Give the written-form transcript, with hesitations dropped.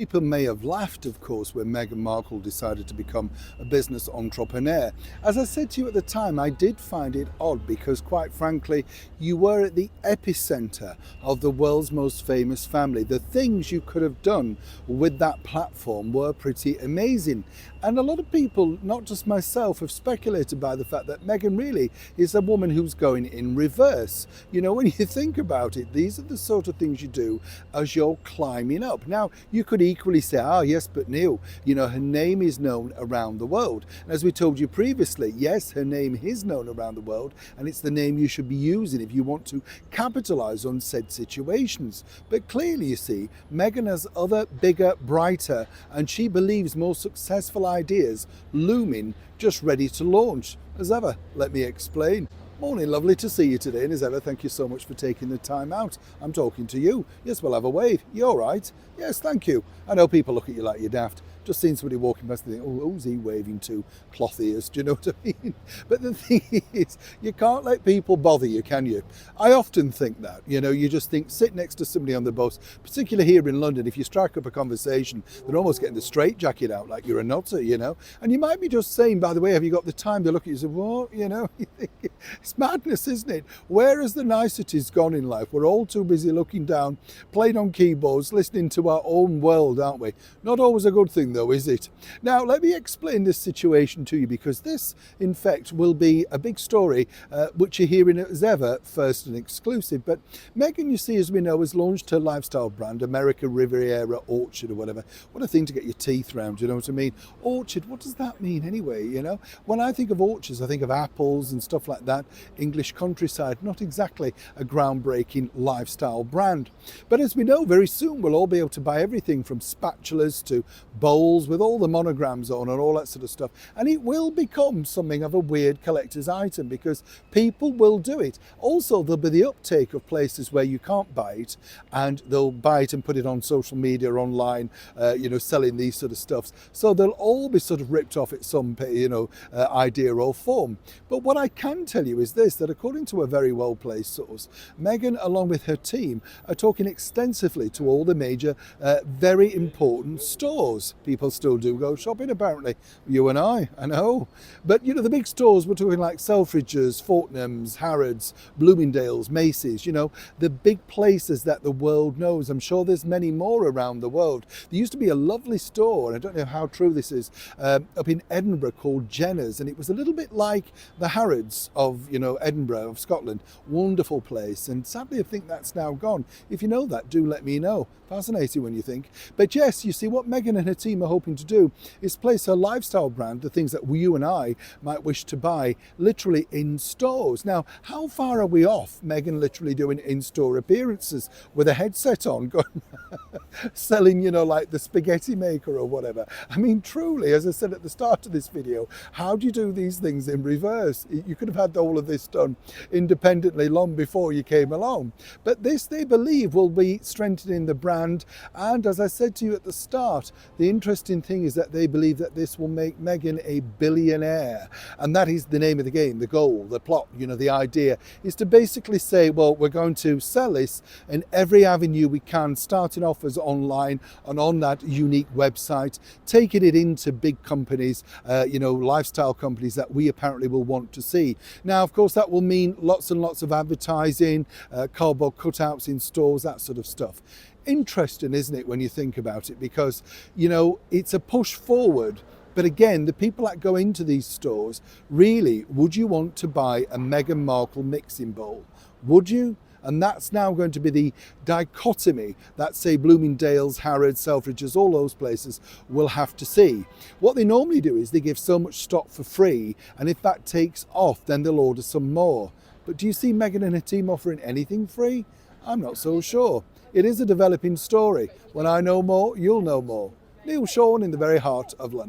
People may have laughed, of course, when Meghan Markle decided to become a business entrepreneur. As I said to you at the time, I did find it odd because, quite frankly, you were at the epicenter of the world's most famous family. The things you could have done with that platform were pretty amazing. And a lot of people, not just myself, have speculated by the fact that Meghan really is a woman who's going in reverse. You know, when you think about it, these are the sort of things you do as you're climbing up. Now, you could equally say, yes, but Neil, you know, her name is known around the world. And as we told you previously, yes, her name is known around the world, and it's the name you should be using if you want to capitalize on said situations. But clearly, you see, Meghan has other bigger, brighter, and she believes more successful ideas looming, just ready to launch. As ever, let me explain. Morning, lovely to see you today, and as ever, thank you so much for taking the time out. I'm talking to you. Yes, we'll have a wave. You all right? Yes, thank you. I know people look at you like you're daft. Just seen somebody walking past and think, who's he waving to? Cloth ears, do you know what I mean? But the thing is, you can't let people bother you, can you? I often think that, you know, you just think, sit next to somebody on the bus, particularly here in London, if you strike up a conversation, they're almost getting the straitjacket out like you're a nutter, you know? And you might be just saying, by the way, have you got the time? They look at you and say, what? You know, it's madness, isn't it? Where has the niceties gone in life? We're all too busy looking down, playing on keyboards, listening to our own world, aren't we? Not always a good thing, though, is it? Now, let me explain this situation to you, because this, in fact, will be a big story, which you're hearing as ever, first and exclusive. But Meghan, you see, as we know, has launched her lifestyle brand, America Riviera Orchard or whatever. What a thing to get your teeth round, you know what I mean? Orchard, what does that mean anyway, you know? When I think of orchards, I think of apples and stuff like that. English countryside, not exactly a groundbreaking lifestyle brand. But as we know, very soon we'll all be able to buy everything from spatulas to bowls with all the monograms on and all that sort of stuff. And it will become something of a weird collector's item because people will do it. Also, there'll be the uptake of places where you can't buy it, and they'll buy it and put it on social media or online, you know, selling these sort of stuffs. So they'll all be sort of ripped off at some, you know, idea or form. But what I can tell you is this, that according to a very well-placed source, Meghan, along with her team, are talking extensively to all the major, very important stores. People still do go shopping, apparently. You and I know. But, you know, the big stores, we're talking like Selfridges, Fortnum's, Harrods, Bloomingdale's, Macy's, you know, the big places that the world knows. I'm sure there's many more around the world. There used to be a lovely store, and I don't know how true this is, up in Edinburgh called Jenner's, and it was a little bit like the Harrods of, you know, Edinburgh, of Scotland. Wonderful place, and sadly I think that's now gone. If you know that, do let me know. Fascinating when you think. But yes, you see, what Meghan and her team are hoping to do is place her lifestyle brand, the things that you and I might wish to buy, literally in stores. Now, how far are we off Meghan literally doing in-store appearances with a headset on, going selling, you know, like the spaghetti maker or whatever? I mean, truly, as I said at the start of this video, how do you do these things in reverse? You could have had all of this done independently long before you came along. But this, they believe, will be strengthening the brand. And as I said to you at the start, the interesting thing is that they believe that this will make Meghan a billionaire. And that is the name of the game, the goal, the plot, you know, the idea is to basically say, well, we're going to sell this in every avenue we can, starting off as online and on that unique website, taking it into big companies, you know, lifestyle companies that we apparently will want to see. Now, of course, that will mean lots and lots of advertising, cardboard cutouts in stores, that sort of stuff. Interesting, isn't it, when you think about it? Because, you know, it's a push forward. But again, the people that go into these stores, really, would you want to buy a Meghan Markle mixing bowl? Would you? And that's now going to be the dichotomy that, say, Bloomingdale's, Harrods, Selfridges, all those places will have to see. What they normally do is they give so much stock for free, and if that takes off, then they'll order some more. But do you see Meghan and her team offering anything free? I'm not so sure. It is a developing story. When I know more, you'll know more. Neil Sean in the very heart of London.